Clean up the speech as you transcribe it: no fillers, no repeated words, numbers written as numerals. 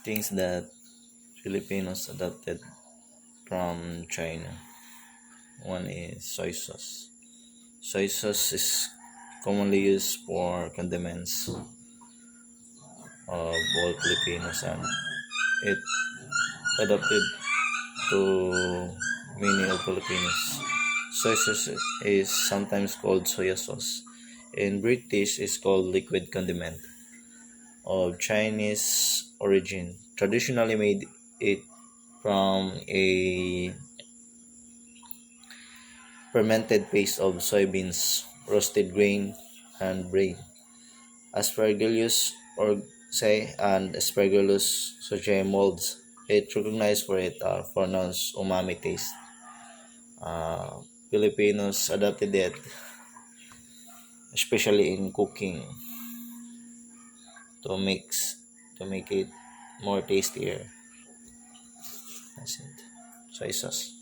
Things that Filipinos adopted from China. One is soy sauce. Soy sauce is commonly used for condiments of all Filipinos, and it adopted to many of Filipinos. Soy sauce is sometimes called soya sauce. In British, it's called liquid condiment. Of Chinese origin, traditionally made it from a fermented paste of soybeans, roasted grain, and brain. Aspergillus orgacea and Aspergillus sojei molds. It recognized for its pronounced umami taste. Filipinos adopted it, especially in cooking, to mix to make it more tastier. That's it. Soy sauce.